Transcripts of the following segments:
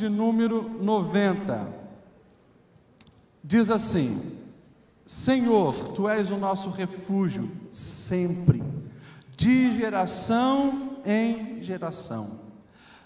de número 90, diz assim: Senhor, Tu és o nosso refúgio sempre, de geração em geração.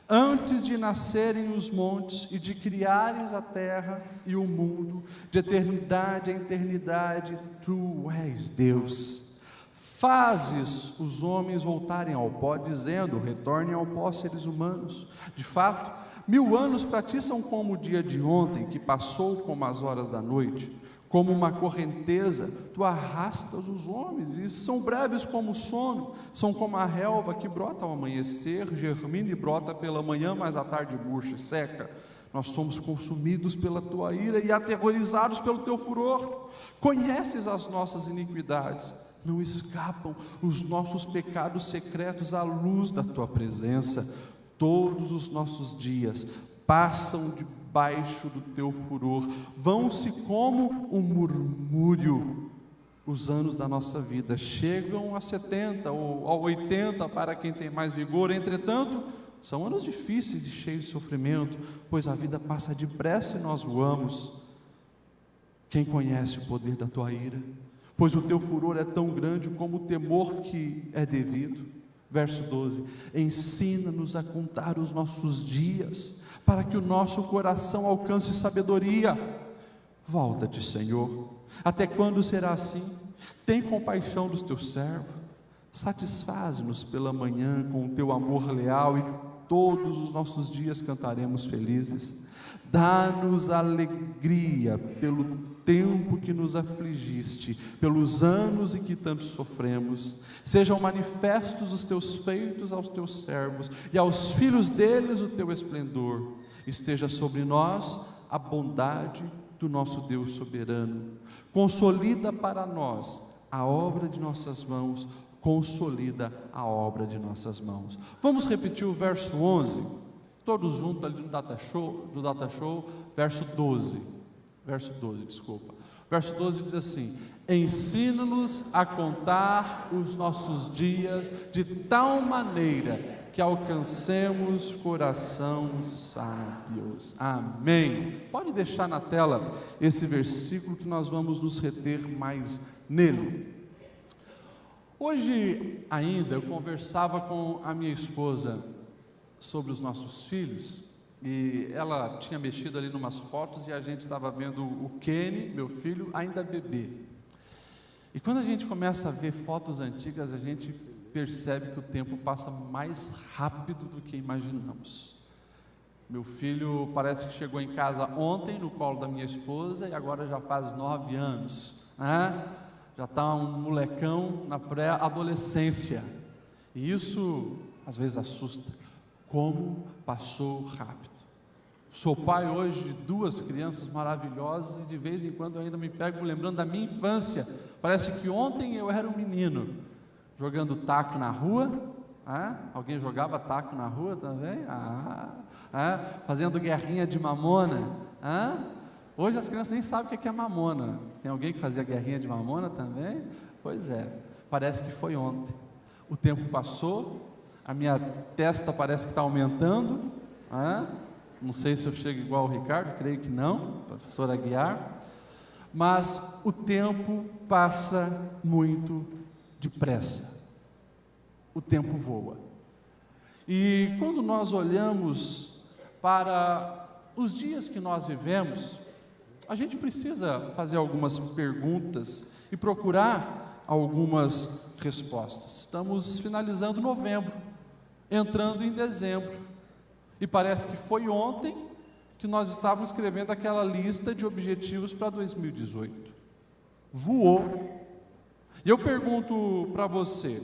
Antes de nascerem os montes e de criares a terra e o mundo, de eternidade a eternidade, Tu és Deus. Fazes os homens voltarem ao pó, dizendo: retornem ao pó, seres humanos. De fato, 1000 anos para ti são como o dia de ontem, que passou como as horas da noite. Como uma correnteza, tu arrastas os homens, e são breves como o sono, são como a relva que brota ao amanhecer, germina e brota pela manhã, mas à tarde murcha e seca. Nós somos consumidos pela tua ira e aterrorizados pelo teu furor. Conheces as nossas iniquidades, não escapam os nossos pecados secretos à luz da tua presença. Todos os nossos dias passam debaixo do teu furor, vão-se como um murmúrio. Os anos da nossa vida chegam a 70 ou a 80 para quem tem mais vigor. Entretanto, são anos difíceis e cheios de sofrimento, pois a vida passa depressa e nós voamos. Quem conhece o poder da tua ira? Pois o teu furor é tão grande como o temor que é devido. Verso 12: ensina-nos a contar os nossos dias, para que o nosso coração alcance sabedoria. Volta-te, Senhor. Até quando será assim? Tem compaixão dos teus servos. Satisfaz-nos pela manhã com o teu amor leal, e todos os nossos dias cantaremos felizes. Dá-nos alegria pelo tempo que nos afligiste, pelos anos em que tanto sofremos. Sejam manifestos os teus feitos aos teus servos, e aos filhos deles o teu esplendor. Esteja sobre nós a bondade do nosso Deus soberano. Consolida para nós a obra de nossas mãos, consolida a obra de nossas mãos. Vamos repetir o verso 11, todos juntos ali no Data Show, verso 12, desculpa. Verso 12 diz assim: ensina-nos a contar os nossos dias de tal maneira que alcancemos corações sábios. Amém. Pode deixar na tela esse versículo que nós vamos nos reter mais nele. Hoje ainda eu conversava com a minha esposa sobre os nossos filhos, e ela tinha mexido ali numas fotos, e a gente estava vendo o Kenny, meu filho, ainda bebê. E quando a gente começa a ver fotos antigas, a gente percebe que o tempo passa mais rápido do que imaginamos. Meu filho parece que chegou em casa ontem no colo da minha esposa, e agora já faz 9 anos, né? Já está um molecão na pré-adolescência, e isso às vezes assusta. Como passou rápido. Sou pai hoje de 2 crianças maravilhosas, e de vez em quando eu ainda me pego lembrando da minha infância. Parece que ontem eu era um menino, jogando taco na rua. Alguém jogava taco na rua também? Fazendo guerrinha de mamona. Hoje as crianças nem sabem o que é mamona. Tem alguém que fazia guerrinha de mamona também? Pois é, parece que foi ontem. O tempo passou, a minha testa parece que está aumentando. Não sei se eu chego igual ao Ricardo, creio que não, professor Aguiar. Mas o tempo passa muito depressa. O tempo voa. E quando nós olhamos para os dias que nós vivemos, a gente precisa fazer algumas perguntas e procurar algumas respostas. Estamos finalizando novembro, entrando em dezembro, e parece que foi ontem que nós estávamos escrevendo aquela lista de objetivos para 2018. Voou. E eu pergunto para você: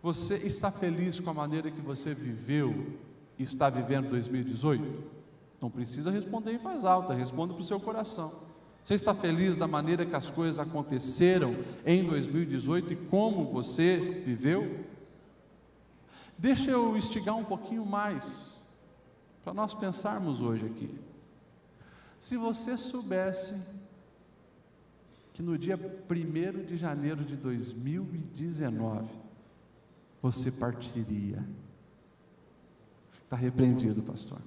você está feliz com a maneira que você viveu e está vivendo 2018? Não precisa responder em voz alta, responda para o seu coração. Você está feliz da maneira que as coisas aconteceram em 2018 e como você viveu? Deixa eu instigar um pouquinho mais, para nós pensarmos hoje aqui. Se você soubesse que no dia 1º de janeiro de 2019, você partiria. Está repreendido, pastor.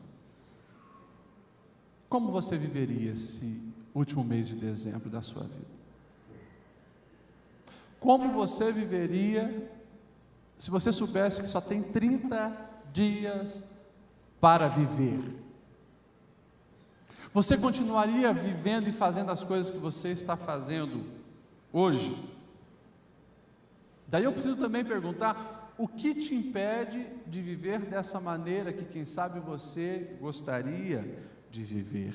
Como você viveria esse último mês de dezembro da sua vida? Como você viveria se você soubesse que só tem 30 dias para viver? Você continuaria vivendo e fazendo as coisas que você está fazendo hoje? Daí eu preciso também perguntar: o que te impede de viver dessa maneira que, quem sabe, você gostaria de viver?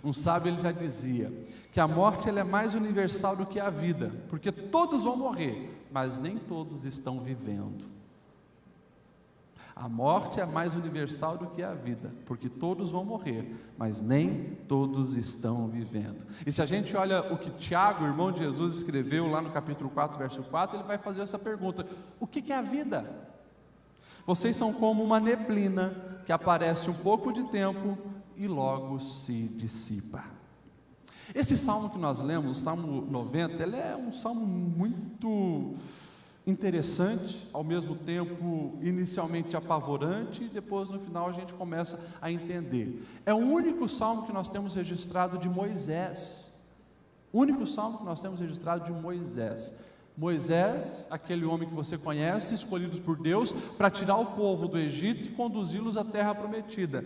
Um sábio, ele já dizia que a morte, ela é mais universal do que a vida, porque todos vão morrer, mas nem todos estão vivendo. A morte é mais universal do que a vida, porque todos vão morrer, mas nem todos estão vivendo. E se a gente olha o que Tiago, irmão de Jesus, escreveu lá no capítulo 4, verso 4, ele vai fazer essa pergunta: o que é a vida? Vocês são como uma neblina que aparece um pouco de tempo e logo se dissipa. Esse salmo que nós lemos, o Salmo 90, ele é um salmo muito interessante, ao mesmo tempo inicialmente apavorante, e depois no final a gente começa a entender. É o único salmo que nós temos registrado de Moisés. O único salmo que nós temos registrado de Moisés. Moisés, aquele homem que você conhece, escolhido por Deus para tirar o povo do Egito e conduzi-los à terra prometida.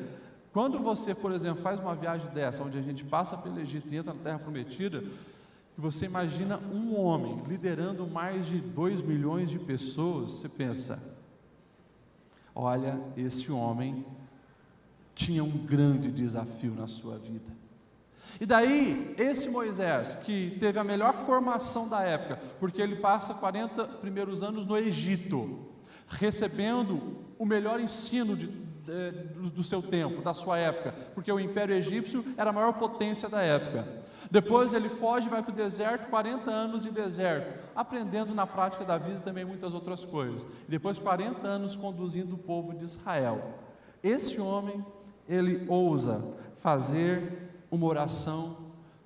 Quando você, por exemplo, faz uma viagem dessa, onde a gente passa pelo Egito e entra na terra prometida, você imagina um homem liderando mais de 2 milhões de pessoas, você pensa: olha, esse homem tinha um grande desafio na sua vida. E daí, esse Moisés, que teve a melhor formação da época, porque ele passa 40 primeiros anos no Egito, recebendo o melhor ensino do seu tempo, da sua época, porque o Império Egípcio era a maior potência da época. Depois ele foge e vai para o deserto, 40 anos de deserto, aprendendo na prática da vida também muitas outras coisas. E depois 40 anos conduzindo o povo de Israel. Esse homem, ele ousa fazer uma oração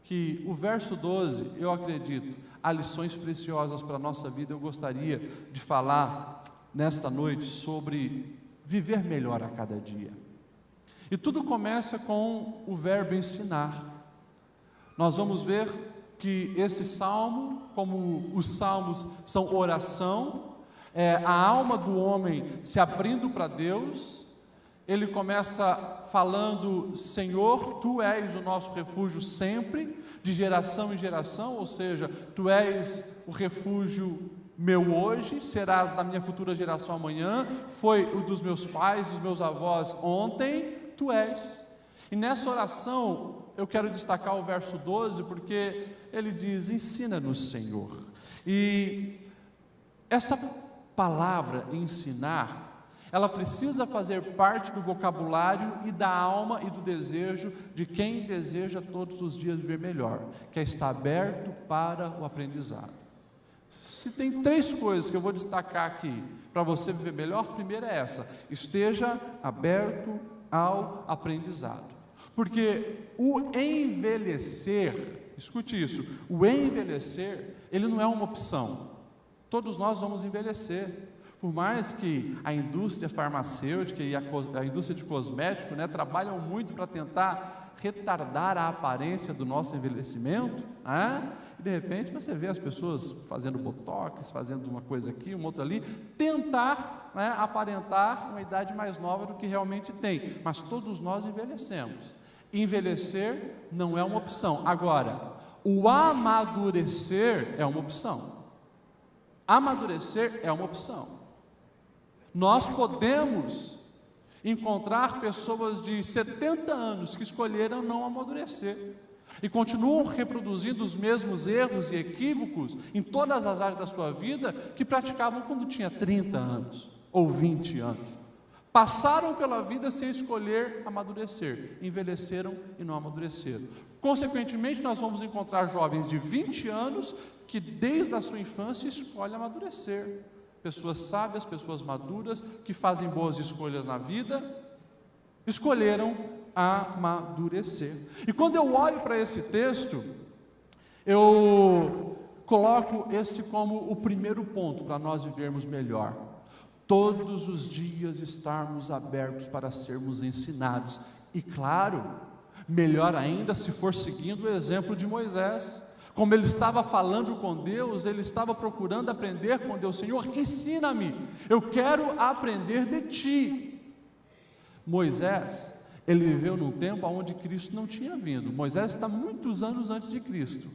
que o verso 12, eu acredito, há lições preciosas para a nossa vida. Eu gostaria de falar nesta noite sobre viver melhor a cada dia. E tudo começa com o verbo ensinar. Nós vamos ver que esse salmo, como os salmos são oração, a alma do homem se abrindo para Deus. Ele começa falando: Senhor, Tu és o nosso refúgio sempre, de geração em geração, ou seja, Tu és o refúgio meu hoje, serás da minha futura geração amanhã, foi o dos meus pais, dos meus avós ontem, Tu és. E nessa oração eu quero destacar o verso 12, porque ele diz: ensina-nos, Senhor. E essa palavra ensinar, ela precisa fazer parte do vocabulário e da alma e do desejo de quem deseja todos os dias viver melhor, que é estar aberto para o aprendizado. Se tem 3 coisas que eu vou destacar aqui para você viver melhor, a primeira é essa: esteja aberto ao aprendizado. Porque o envelhecer, escute isso, o envelhecer, ele não é uma opção. Todos nós vamos envelhecer. Por mais que a indústria farmacêutica e a indústria de cosmético, trabalham muito para tentar retardar a aparência do nosso envelhecimento, e de repente você vê as pessoas fazendo botox, fazendo uma coisa aqui, uma outra ali, tentar aparentar uma idade mais nova do que realmente tem, mas todos nós envelhecemos. Envelhecer não é uma opção. Agora, o amadurecer é uma opção. Amadurecer é uma opção. Nós podemos encontrar pessoas de 70 anos que escolheram não amadurecer e continuam reproduzindo os mesmos erros e equívocos em todas as áreas da sua vida que praticavam quando tinha 30 anos ou 20 anos. Passaram pela vida sem escolher amadurecer, envelheceram e não amadureceram. Consequentemente, nós vamos encontrar jovens de 20 anos que desde a sua infância escolhem amadurecer. Pessoas sábias, pessoas maduras, que fazem boas escolhas na vida, escolheram amadurecer. E quando eu olho para esse texto, eu coloco esse como o primeiro ponto para nós vivermos melhor. todos os dias estarmos abertos para sermos ensinados. E claro, melhor ainda se for seguindo o exemplo de Moisés. Como ele estava falando com Deus, ele estava procurando aprender com Deus. Senhor, ensina-me, eu quero aprender de ti. Moisés, ele viveu num tempo onde Cristo não tinha vindo. Moisés está muitos anos antes de Cristo.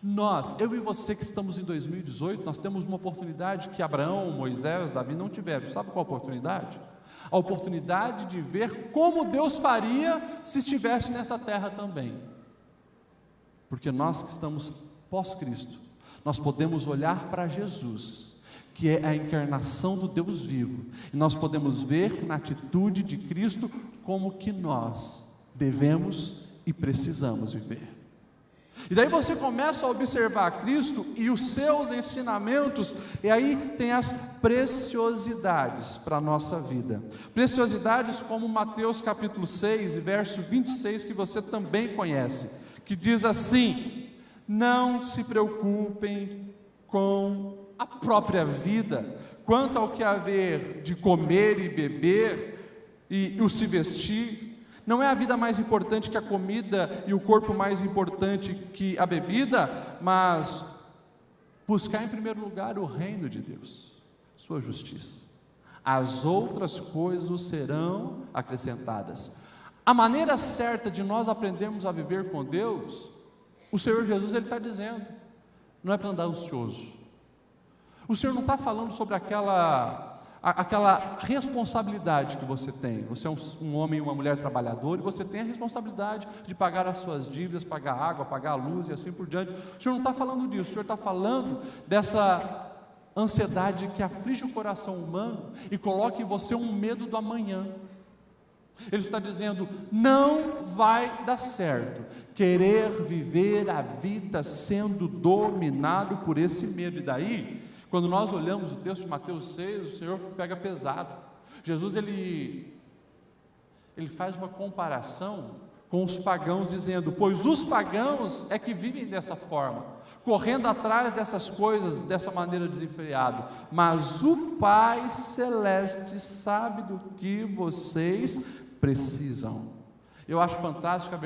Nós, eu e você que estamos em 2018, nós temos uma oportunidade que Abraão, Moisés, Davi não tiveram. Sabe qual a oportunidade? A oportunidade de ver como Deus faria se estivesse nessa terra também. Porque nós que estamos pós-Cristo, nós podemos olhar para Jesus, que é a encarnação do Deus vivo, e nós podemos ver na atitude de Cristo como que nós devemos e precisamos viver. E daí você começa a observar Cristo e os seus ensinamentos, e aí tem as preciosidades para a nossa vida. Preciosidades como Mateus capítulo 6, verso 26, que você também conhece, que diz assim: não se preocupem com a própria vida, quanto ao que haver de comer e beber e o se vestir. Não é a vida mais importante que a comida e o corpo mais importante que a bebida, mas buscar em primeiro lugar o reino de Deus, sua justiça. As outras coisas serão acrescentadas. A maneira certa de nós aprendermos a viver com Deus, o Senhor Jesus ele está dizendo, não é para andar ansioso. O Senhor não está falando sobre aquela responsabilidade que você tem. Você é um homem e uma mulher trabalhador, e você tem a responsabilidade de pagar as suas dívidas, pagar a água, pagar a luz e assim por diante. O Senhor não está falando disso, o Senhor está falando dessa ansiedade que aflige o coração humano e coloca em você um medo do amanhã. Ele está dizendo, não vai dar certo querer viver a vida sendo dominado por esse medo. E daí, quando nós olhamos o texto de Mateus 6, o Senhor pega pesado. Jesus ele faz uma comparação com os pagãos, dizendo, pois os pagãos é que vivem dessa forma, correndo atrás dessas coisas, dessa maneira desenfreada, mas o Pai Celeste sabe do que vocês precisam. Eu acho fantástica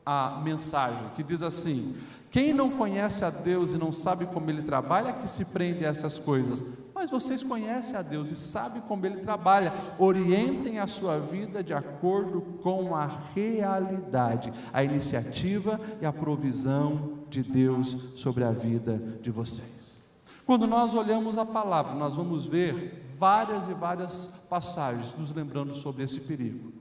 a mensagem, que diz assim: quem não conhece a Deus e não sabe como Ele trabalha, é que se prende a essas coisas. Mas vocês conhecem a Deus e sabem como Ele trabalha. Orientem a sua vida de acordo com a realidade, a iniciativa e a provisão de Deus sobre a vida de vocês. Quando nós olhamos a palavra, nós vamos ver várias e várias passagens nos lembrando sobre esse perigo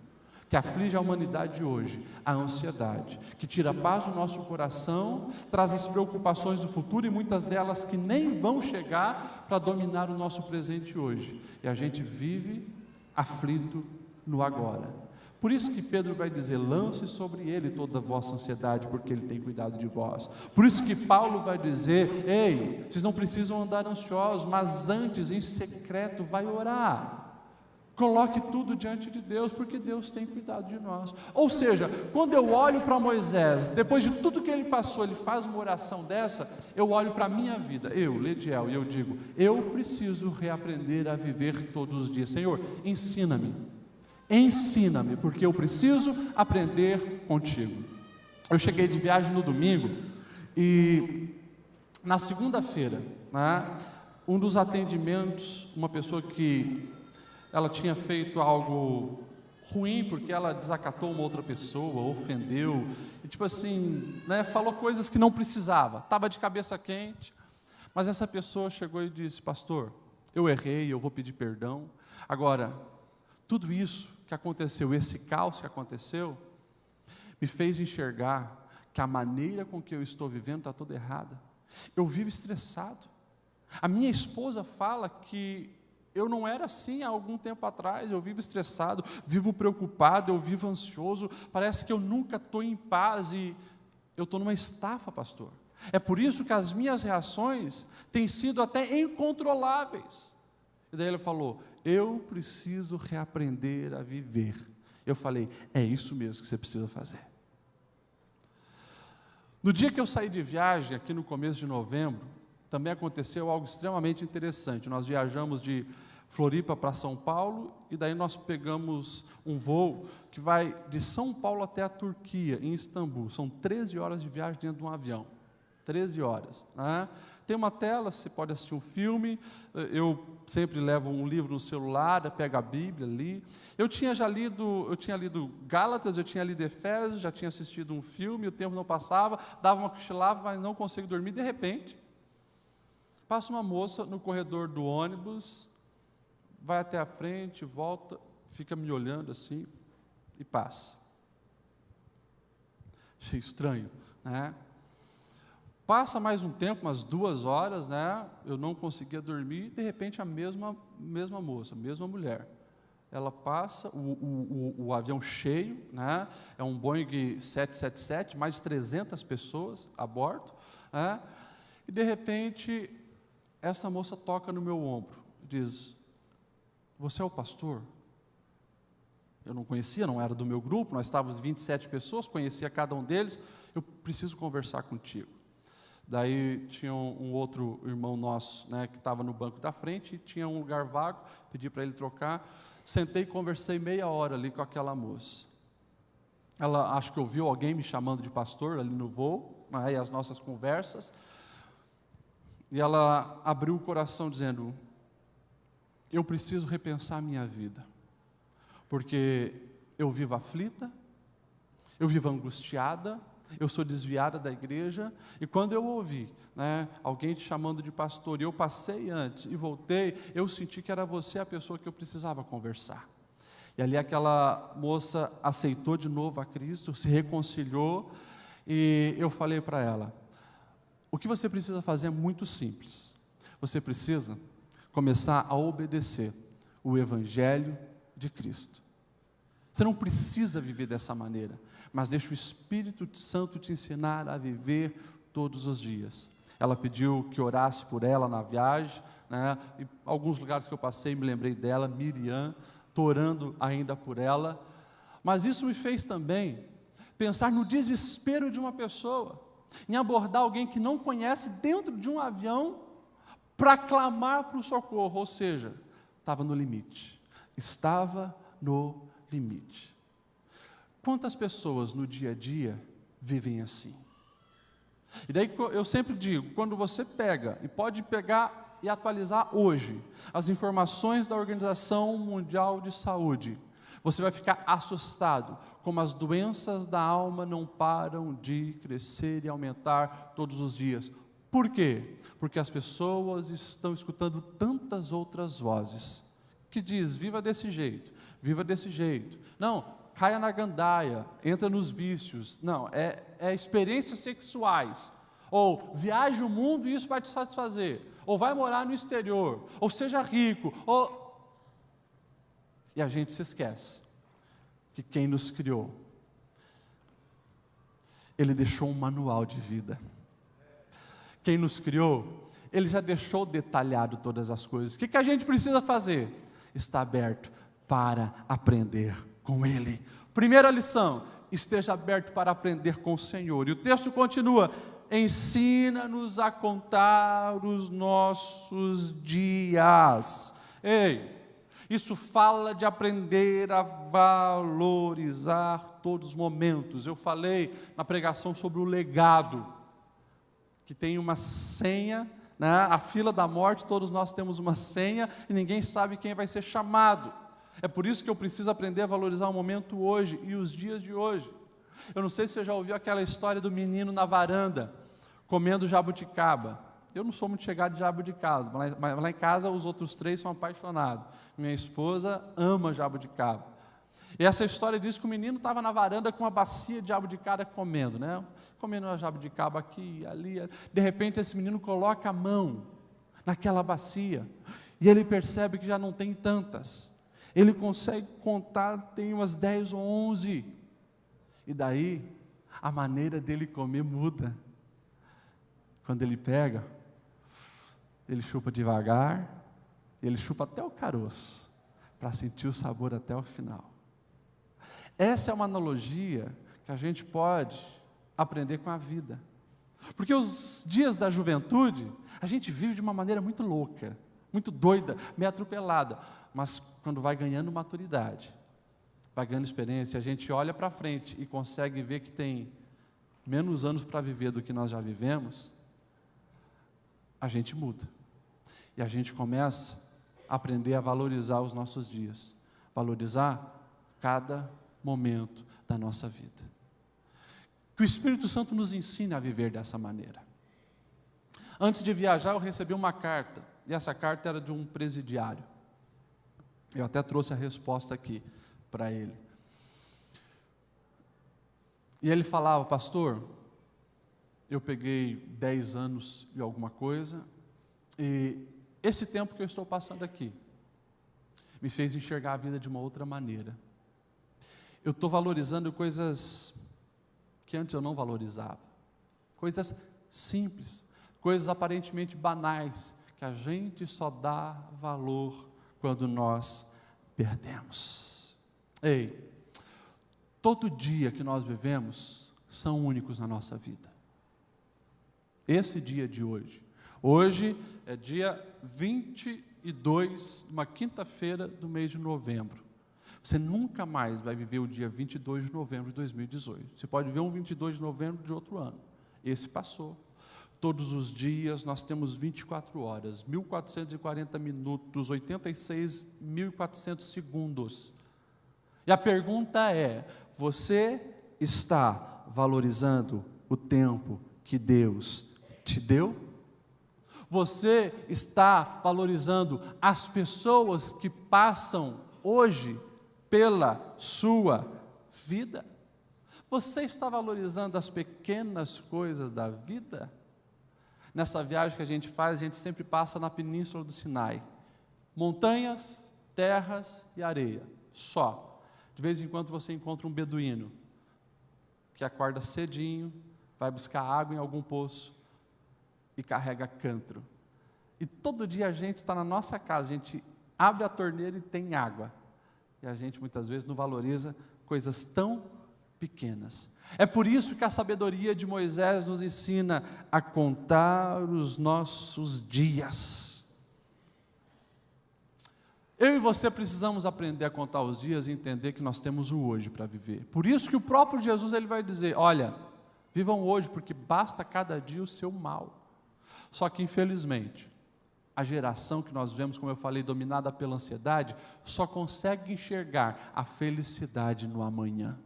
que aflige a humanidade hoje, a ansiedade, que tira a paz do nosso coração, traz as preocupações do futuro e muitas delas que nem vão chegar para dominar o nosso presente hoje. E a gente vive aflito no agora. Por isso que Pedro vai dizer, lance sobre ele toda a vossa ansiedade, porque ele tem cuidado de vós. Por isso que Paulo vai dizer, ei, vocês não precisam andar ansiosos, mas antes em secreto vai orar. Coloque tudo diante de Deus, porque Deus tem cuidado de nós. Ou seja, quando eu olho para Moisés, depois de tudo que ele passou, ele faz uma oração dessa, eu olho para a minha vida, eu, Lediel, e eu digo, eu preciso reaprender a viver todos os dias. Senhor, ensina-me, porque eu preciso aprender contigo. Eu cheguei de viagem no domingo, e na segunda-feira, um dos atendimentos, uma pessoa que ela tinha feito algo ruim, porque ela desacatou uma outra pessoa, ofendeu, e tipo assim, falou coisas que não precisava, estava de cabeça quente, mas essa pessoa chegou e disse, pastor, eu errei, eu vou pedir perdão. Agora, tudo isso que aconteceu, esse caos que aconteceu, me fez enxergar que a maneira com que eu estou vivendo está toda errada. Eu vivo estressado. A minha esposa fala que eu não era assim há algum tempo atrás, eu vivo estressado, vivo preocupado, eu vivo ansioso, parece que eu nunca estou em paz e eu estou numa estafa, pastor. É por isso que as minhas reações têm sido até incontroláveis. E daí ele falou, eu preciso reaprender a viver. Eu falei, é isso mesmo que você precisa fazer. No dia que eu saí de viagem, aqui no começo de novembro, também aconteceu algo extremamente interessante. Nós viajamos de Floripa para São Paulo, e daí nós pegamos um voo que vai de São Paulo até a Turquia, em Istambul. São 13 horas de viagem dentro de um avião. 13 horas. Né? Tem uma tela, você pode assistir um filme. Eu sempre levo um livro no celular, pego a Bíblia ali. Eu tinha lido Gálatas, eu tinha lido Efésios, já tinha assistido um filme, o tempo não passava, dava uma cochilava, mas não consigo dormir. De repente, passa uma moça no corredor do ônibus, vai até a frente, volta, fica me olhando assim e passa. Achei estranho, né? Passa mais um tempo, umas 2 horas, né? Eu não conseguia dormir, e de repente a mesma moça, a mesma mulher. Ela passa, o avião cheio, né? É um Boeing 777, mais de 300 pessoas a bordo, né? E de repente, essa moça toca no meu ombro, diz: você é o pastor? Eu não conhecia, não era do meu grupo, nós estávamos 27 pessoas, conhecia cada um deles. Eu preciso conversar contigo. Daí tinha um outro irmão nosso, né, que estava no banco da frente, e tinha um lugar vago, pedi para ele trocar. Sentei e conversei meia hora ali com aquela moça. Ela, acho que ouviu alguém me chamando de pastor ali no voo, aí as nossas conversas, e ela abriu o coração dizendo: eu preciso repensar a minha vida, porque eu vivo aflita, eu vivo angustiada, eu sou desviada da igreja, e quando eu ouvi, né, alguém te chamando de pastor, e eu passei antes e voltei, eu senti que era você a pessoa que eu precisava conversar. E ali aquela moça aceitou de novo a Cristo, se reconciliou, e eu falei para ela: o que você precisa fazer é muito simples, você precisa começar a obedecer o Evangelho de Cristo. Você não precisa viver dessa maneira, mas deixa o Espírito Santo te ensinar a viver todos os dias. Ela pediu que orasse por ela na viagem, né? E alguns lugares que eu passei me lembrei dela, Miriam, estou orando ainda por ela. Mas isso me fez também pensar no desespero de uma pessoa, em abordar alguém que não conhece dentro de um avião, para clamar para o socorro, ou seja, estava no limite, Quantas pessoas no dia a dia vivem assim? E daí eu sempre digo, quando você pega, e pode pegar e atualizar hoje, as informações da Organização Mundial de Saúde, você vai ficar assustado, como as doenças da alma não param de crescer e aumentar todos os dias. Por quê? Porque as pessoas estão escutando tantas outras vozes, que diz: viva desse jeito, não, caia na gandaia, entra nos vícios, não, é experiências sexuais, ou viaje o mundo e isso vai te satisfazer, ou vai morar no exterior, ou seja rico, e a gente se esquece que quem nos criou, Ele deixou um manual de vida. Quem nos criou, Ele já deixou detalhado todas as coisas. O que a gente precisa fazer? Está aberto para aprender com Ele. Primeira lição: esteja aberto para aprender com o Senhor. E o texto continua: ensina-nos a contar os nossos dias. Ei, isso fala de aprender a valorizar todos os momentos. Eu falei na pregação sobre o legado, que tem uma senha, né? A fila da morte, todos nós temos uma senha, e ninguém sabe quem vai ser chamado. É por isso que eu preciso aprender a valorizar o momento hoje, e os dias de hoje. Eu não sei se você já ouviu aquela história do menino na varanda, comendo jabuticaba. Eu não sou muito chegado de jabuticaba, mas lá em casa os outros 3 são apaixonados. Minha esposa ama jabuticaba. E essa história diz que o menino estava na varanda com uma bacia de jabuticaba comendo, né? Comendo uma jabuticaba aqui, ali. De repente esse menino coloca a mão naquela bacia e ele percebe que já não tem tantas. Ele consegue contar, tem umas 10 ou 11. E daí a maneira dele comer muda. Quando ele pega, ele chupa devagar, ele chupa até o caroço, para sentir o sabor até o final. Essa é uma analogia que a gente pode aprender com a vida. Porque os dias da juventude, a gente vive de uma maneira muito louca, muito doida, meio atropelada. Mas quando vai ganhando maturidade, vai ganhando experiência, a gente olha para frente e consegue ver que tem menos anos para viver do que nós já vivemos, a gente muda. E a gente começa a aprender a valorizar os nossos dias, valorizar cada momento da nossa vida. Que o Espírito Santo nos ensine a viver dessa maneira. Antes de viajar, eu recebi uma carta, e essa carta era de um presidiário. Eu até trouxe a resposta aqui para ele. E ele falava: pastor, eu peguei 10 anos e alguma coisa, e esse tempo que eu estou passando aqui me fez enxergar a vida de uma outra maneira. Eu estou valorizando coisas que antes eu não valorizava, coisas simples, coisas aparentemente banais, que a gente só dá valor quando nós perdemos. Ei, todo dia que nós vivemos são únicos na nossa vida. Esse dia de hoje é dia 22, uma quinta-feira do mês de novembro. Você nunca mais vai viver o dia 22 de novembro de 2018. Você pode ver um 22 de novembro de outro ano. Esse passou. Todos os dias nós temos 24 horas, 1.440 minutos, 86.400 segundos. E a pergunta é: você está valorizando o tempo que Deus te deu? Você está valorizando as pessoas que passam hoje pela sua vida? Você está valorizando as pequenas coisas da vida? Nessa viagem que a gente faz, a gente sempre passa na Península do Sinai. Montanhas, terras e areia, só. De vez em quando você encontra um beduíno, que acorda cedinho, vai buscar água em algum poço e carrega cântaro. E todo dia a gente está na nossa casa, a gente abre a torneira e tem água. E a gente muitas vezes não valoriza coisas tão pequenas. É por isso que a sabedoria de Moisés nos ensina a contar os nossos dias. Eu e você precisamos aprender a contar os dias e entender que nós temos o hoje para viver. Por isso que o próprio Jesus ele vai dizer: olha, vivam hoje, porque basta cada dia o seu mal. Só que infelizmente, a geração que nós vivemos, como eu falei, dominada pela ansiedade, só consegue enxergar a felicidade no amanhã.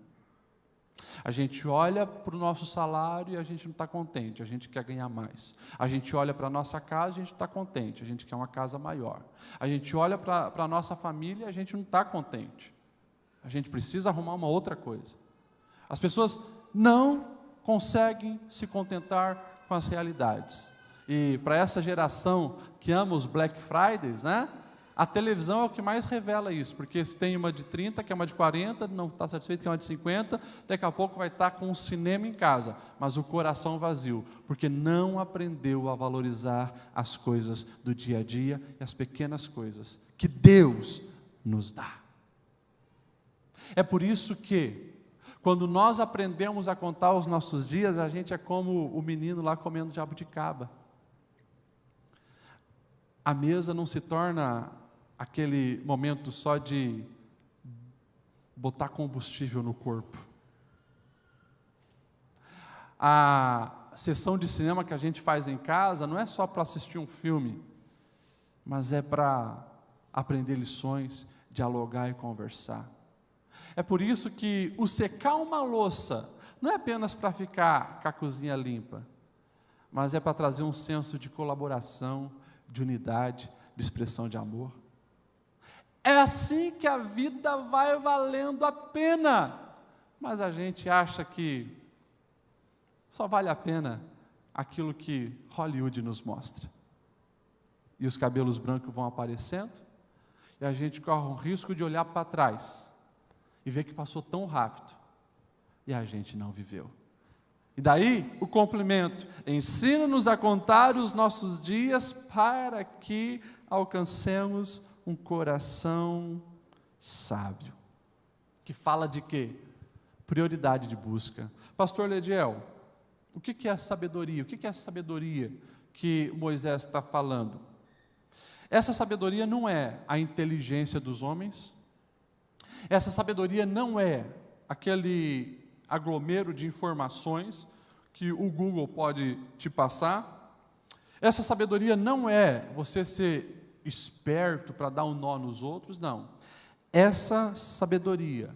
A gente olha para o nosso salário e a gente não está contente, a gente quer ganhar mais. A gente olha para a nossa casa e a gente não está contente, a gente quer uma casa maior. A gente olha para a nossa família e a gente não está contente. A gente precisa arrumar uma outra coisa. As pessoas não conseguem se contentar com as realidades. E para essa geração que ama os Black Fridays, né? A televisão é o que mais revela isso, porque se tem uma de 30, que é uma de 40, não está satisfeito, que é uma de 50, daqui a pouco vai estar com um cinema em casa, mas o coração vazio, porque não aprendeu a valorizar as coisas do dia a dia e as pequenas coisas que Deus nos dá. É por isso que, quando nós aprendemos a contar os nossos dias, a gente é como o menino lá comendo jabuticaba. A mesa não se torna aquele momento só de botar combustível no corpo. A sessão de cinema que a gente faz em casa não é só para assistir um filme, mas é para aprender lições, dialogar e conversar. É por isso que o secar uma louça não é apenas para ficar com a cozinha limpa, mas é para trazer um senso de colaboração, de unidade, de expressão de amor. É assim que a vida vai valendo a pena, mas a gente acha que só vale a pena aquilo que Hollywood nos mostra. E os cabelos brancos vão aparecendo, e a gente corre o risco de olhar para trás e ver que passou tão rápido, e a gente não viveu. E daí o complemento: ensina-nos a contar os nossos dias para que alcancemos um coração sábio. Que fala de quê? Prioridade de busca. Pastor Lediel, o que é sabedoria? O que é essa sabedoria que Moisés está falando? Essa sabedoria não é a inteligência dos homens, essa sabedoria não é aquele aglomero de informações que o Google pode te passar, essa sabedoria não é você ser esperto para dar um nó nos outros, não. Essa sabedoria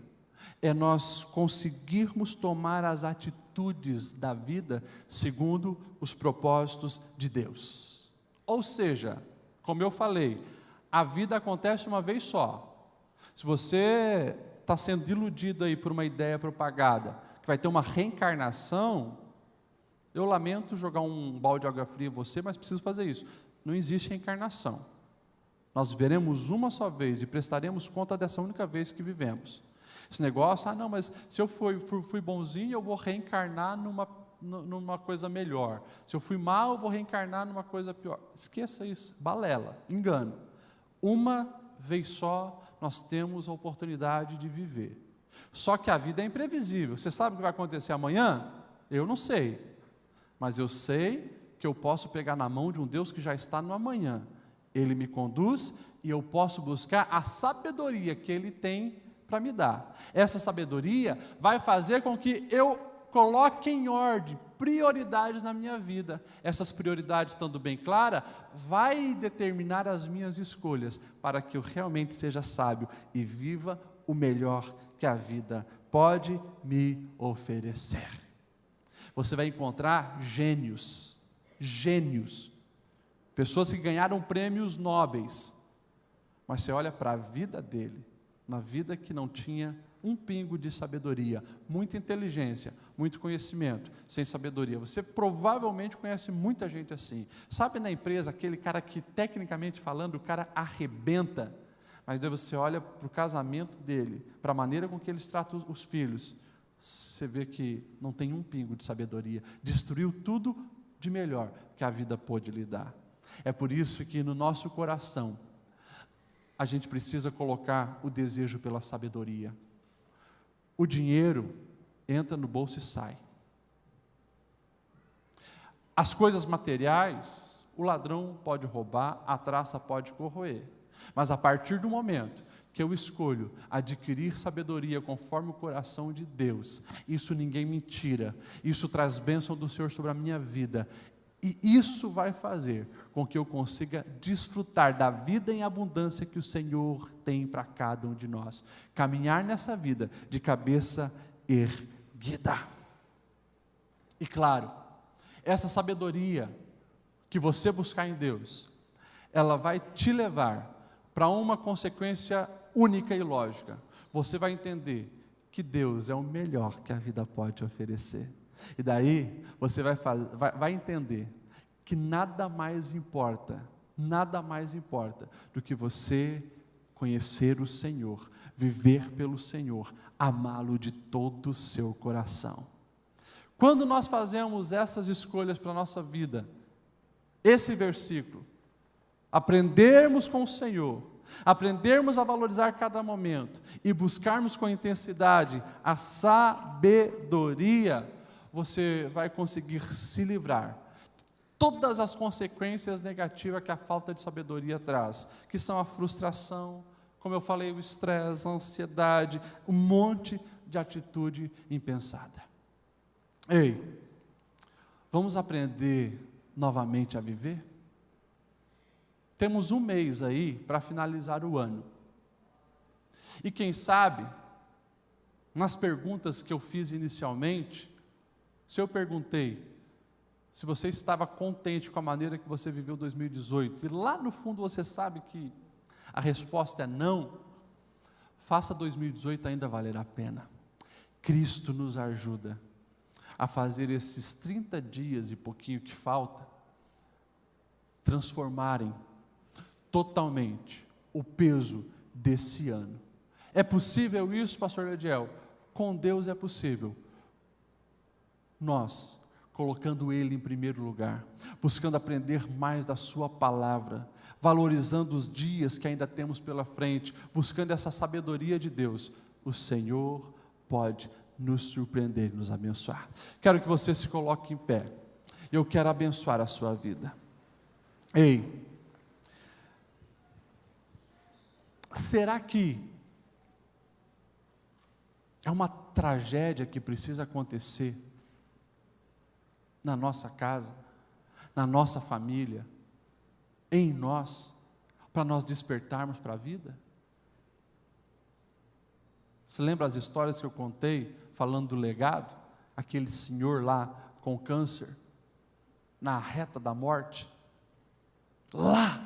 é nós conseguirmos tomar as atitudes da vida segundo os propósitos de Deus. Ou seja, como eu falei, a vida acontece uma vez só. Se você está sendo iludido aí por uma ideia propagada, que vai ter uma reencarnação, eu lamento jogar um balde de água fria em você, mas preciso fazer isso. Não existe reencarnação. Nós viveremos uma só vez e prestaremos conta dessa única vez que vivemos. Esse negócio, não, mas se eu fui bonzinho, eu vou reencarnar numa coisa melhor. Se eu fui mal, eu vou reencarnar numa coisa pior. Esqueça isso, balela, engano. Uma vez só, nós temos a oportunidade de viver. Só que a vida é imprevisível. Você sabe o que vai acontecer amanhã? Eu não sei. Mas eu sei que eu posso pegar na mão de um Deus que já está no amanhã. Ele me conduz e eu posso buscar a sabedoria que Ele tem para me dar. Essa sabedoria vai fazer com que eu coloque em ordem prioridades na minha vida. Essas prioridades, estando bem claras, vai determinar as minhas escolhas para que eu realmente seja sábio e viva o melhor que a vida pode me oferecer. Você vai encontrar gênios, pessoas que ganharam prêmios nobres, mas você olha para a vida dele, uma vida que não tinha um pingo de sabedoria, muita inteligência, muito conhecimento, sem sabedoria. Você provavelmente conhece muita gente assim. Sabe na empresa, aquele cara que, tecnicamente falando, o cara arrebenta, mas daí você olha para o casamento dele, para a maneira com que eles tratam os filhos, você vê que não tem um pingo de sabedoria, destruiu tudo de melhor que a vida pôde lhe dar. É por isso que no nosso coração, a gente precisa colocar o desejo pela sabedoria. O dinheiro entra no bolso e sai. As coisas materiais, o ladrão pode roubar, a traça pode corroer. Mas a partir do momento que eu escolho adquirir sabedoria conforme o coração de Deus, isso ninguém me tira, isso traz bênção do Senhor sobre a minha vida, e isso vai fazer com que eu consiga desfrutar da vida em abundância que o Senhor tem para cada um de nós, caminhar nessa vida de cabeça erguida. E claro, essa sabedoria que você buscar em Deus, ela vai te levar para uma consequência única e lógica. Você vai entender que Deus é o melhor que a vida pode oferecer. E daí você vai entender que nada mais importa do que você conhecer o Senhor, viver pelo Senhor, amá-lo de todo o seu coração. Quando nós fazemos essas escolhas para a nossa vida, esse versículo, aprendermos com o Senhor, aprendermos a valorizar cada momento e buscarmos com intensidade a sabedoria, você vai conseguir se livrar todas as consequências negativas que a falta de sabedoria traz, que são a frustração, como eu falei, o estresse, a ansiedade, um monte de atitude impensada. Ei, vamos aprender novamente a viver? Temos um mês aí para finalizar o ano. E quem sabe, nas perguntas que eu fiz inicialmente, se eu perguntei se você estava contente com a maneira que você viveu 2018, e lá no fundo você sabe que a resposta é não, faça 2018 ainda valer a pena. Cristo nos ajuda a fazer esses 30 dias e pouquinho que falta, transformarem totalmente o peso desse ano. É possível isso, pastor Lediel? Com Deus é possível. Nós, colocando Ele em primeiro lugar, buscando aprender mais da sua palavra, valorizando os dias que ainda temos pela frente, buscando essa sabedoria de Deus, o Senhor pode nos surpreender e nos abençoar. Quero que você se coloque em pé, eu quero abençoar a sua vida. Ei, Será que é uma tragédia que precisa acontecer na nossa casa, na nossa família, em nós, para nós despertarmos para a vida? Você lembra as histórias que eu contei, falando do legado? Aquele senhor lá com câncer, na reta da morte, lá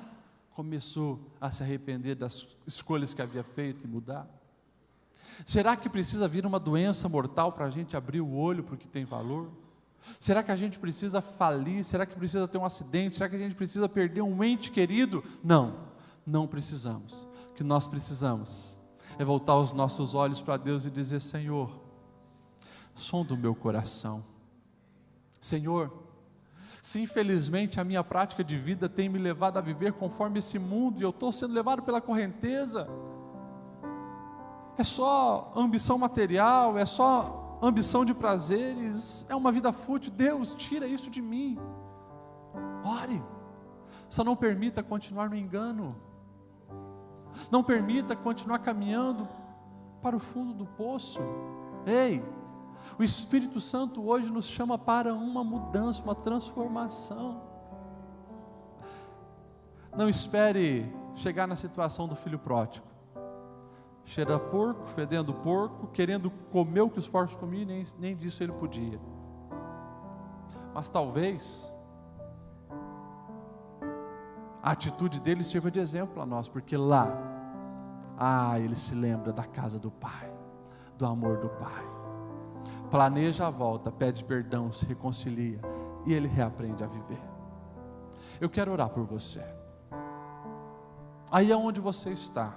começou a se arrepender das escolhas que havia feito e mudar. Será que precisa vir uma doença mortal para a gente abrir o olho para o que tem valor? Será que a gente precisa falir? Será que precisa ter um acidente? Será que a gente precisa perder um ente querido? Não, não precisamos. O que nós precisamos é voltar os nossos olhos para Deus e dizer: Senhor, sonda o meu coração. Senhor, se infelizmente a minha prática de vida tem me levado a viver conforme esse mundo, e eu estou sendo levado pela correnteza, é só ambição material, é só ambição de prazeres, é uma vida fútil. Deus, tira isso de mim. Ore, só não permita continuar no engano, não permita continuar caminhando para o fundo do poço. Ei, o Espírito Santo hoje nos chama para uma mudança, uma transformação. Não espere chegar na situação do filho pródigo, cheira porco, fedendo porco, querendo comer o que os porcos comiam, nem disso ele podia. Mas talvez a atitude dele sirva de exemplo a nós, porque lá, ele se lembra da casa do Pai, do amor do Pai, planeja a volta, pede perdão, se reconcilia, e ele reaprende a viver. Eu quero orar por você. Aí aonde você está,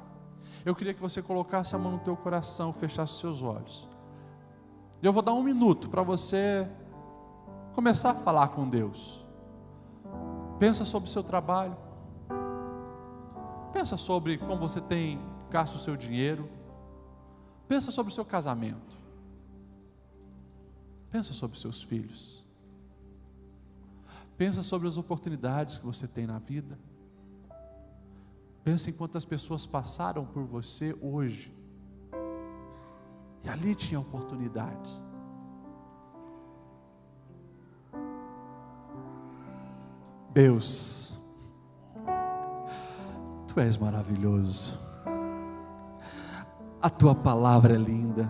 eu queria que você colocasse a mão no teu coração, fechasse os seus olhos. Eu vou dar 1 minuto para você começar a falar com Deus. Pensa sobre o seu trabalho, pensa sobre como você tem gasto o seu dinheiro, pensa sobre o seu casamento, pensa sobre os seus filhos, pensa sobre as oportunidades que você tem na vida, pensa em quantas pessoas passaram por você hoje, e ali tinha oportunidades. Deus, Tu és maravilhoso, a Tua palavra é linda,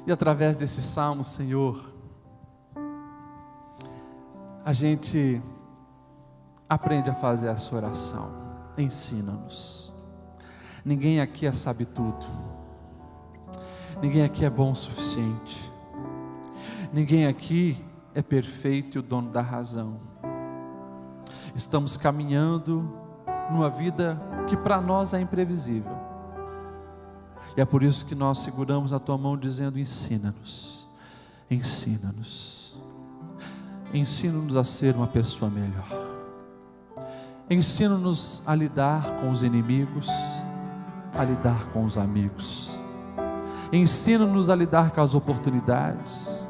e através desse salmo, Senhor, a gente aprende a fazer essa oração. Ensina-nos. Ninguém aqui sabe tudo, ninguém aqui é bom o suficiente, ninguém aqui é perfeito e o dono da razão. Estamos caminhando numa vida que para nós é imprevisível, e é por isso que nós seguramos a Tua mão dizendo: ensina-nos, ensina-nos, ensina-nos a ser uma pessoa melhor, ensina-nos a lidar com os inimigos, a lidar com os amigos, ensina-nos a lidar com as oportunidades,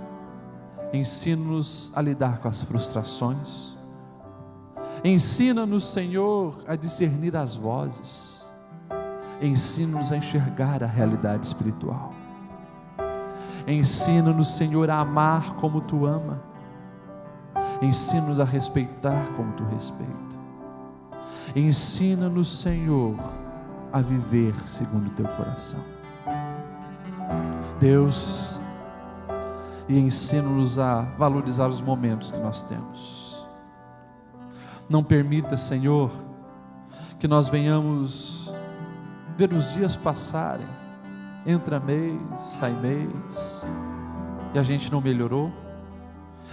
ensina-nos a lidar com as frustrações, ensina-nos, Senhor, a discernir as vozes, ensina-nos a enxergar a realidade espiritual, ensina-nos, Senhor, a amar como Tu ama, ensina-nos a respeitar como Tu respeita, ensina-nos, Senhor, a viver segundo o Teu coração, Deus, e ensina-nos a valorizar os momentos que nós temos. Não permita, Senhor, que nós venhamos ver os dias passarem, entra mês, sai mês, e a gente não melhorou,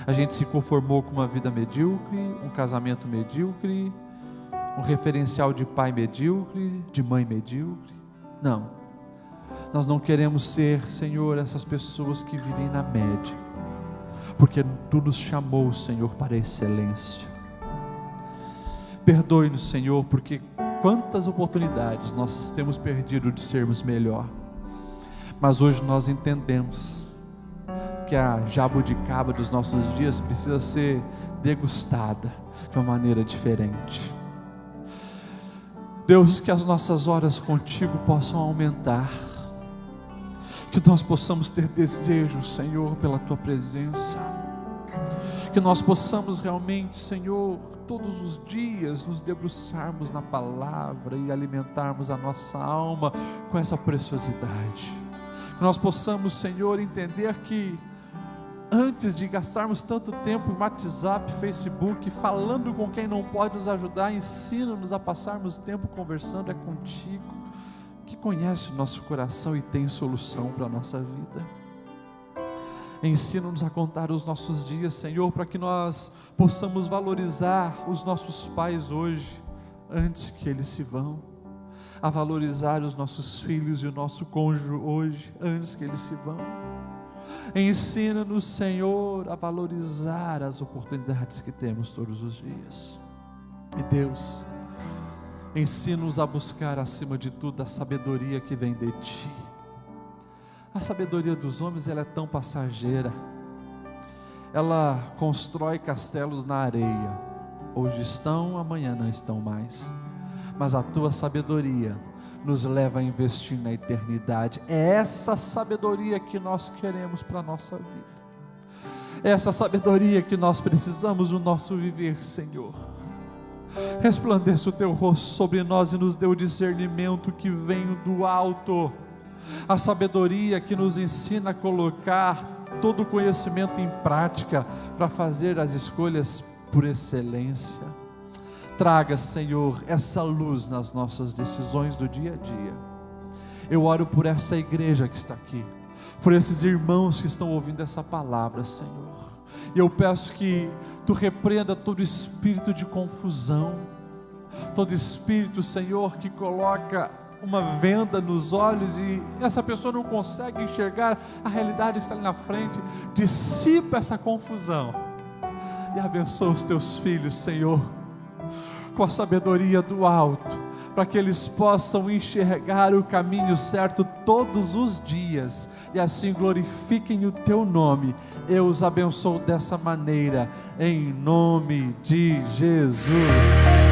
a gente se conformou com uma vida medíocre, um casamento medíocre, um referencial de pai medíocre, de mãe medíocre. Não, nós não queremos ser, Senhor, essas pessoas que vivem na média, porque Tu nos chamou, Senhor, para a excelência. Perdoe-nos, Senhor, porque quantas oportunidades nós temos perdido de sermos melhor, mas hoje nós entendemos que a jabuticaba dos nossos dias precisa ser degustada de uma maneira diferente. Deus, que as nossas horas contigo possam aumentar, que nós possamos ter desejo, Senhor, pela tua presença, que nós possamos realmente, Senhor, todos os dias nos debruçarmos na palavra e alimentarmos a nossa alma com essa preciosidade, que nós possamos, Senhor, entender que antes de gastarmos tanto tempo em WhatsApp, Facebook, falando com quem não pode nos ajudar, ensina-nos a passarmos tempo conversando contigo, que conhece o nosso coração e tem solução para a nossa vida. Ensina-nos a contar os nossos dias, Senhor, para que nós possamos valorizar os nossos pais hoje, antes que eles se vão, a valorizar os nossos filhos e o nosso cônjuge hoje, antes que eles se vão. Ensina-nos, Senhor, a valorizar as oportunidades que temos todos os dias. E Deus, ensina-nos a buscar acima de tudo a sabedoria que vem de Ti. A sabedoria dos homens, ela é tão passageira, ela constrói castelos na areia, hoje estão, amanhã não estão mais, mas a Tua sabedoria nos leva a investir na eternidade. É essa sabedoria que nós queremos para a nossa vida, é essa sabedoria que nós precisamos no nosso viver, Senhor. Resplandeça o Teu rosto sobre nós e nos dê o discernimento que vem do alto, a sabedoria que nos ensina a colocar todo o conhecimento em prática para fazer as escolhas por excelência. Traga, Senhor, essa luz nas nossas decisões do dia a dia. Eu oro por essa igreja que está aqui, por esses irmãos que estão ouvindo essa palavra, Senhor. E eu peço que Tu repreenda todo espírito de confusão, todo espírito, Senhor, que coloca uma venda nos olhos e essa pessoa não consegue enxergar, a realidade está ali na frente. Dissipa essa confusão e abençoa os Teus filhos, Senhor, com a sabedoria do alto, para que eles possam enxergar o caminho certo todos os dias e assim glorifiquem o Teu nome. Eu os abençoo dessa maneira, em nome de Jesus.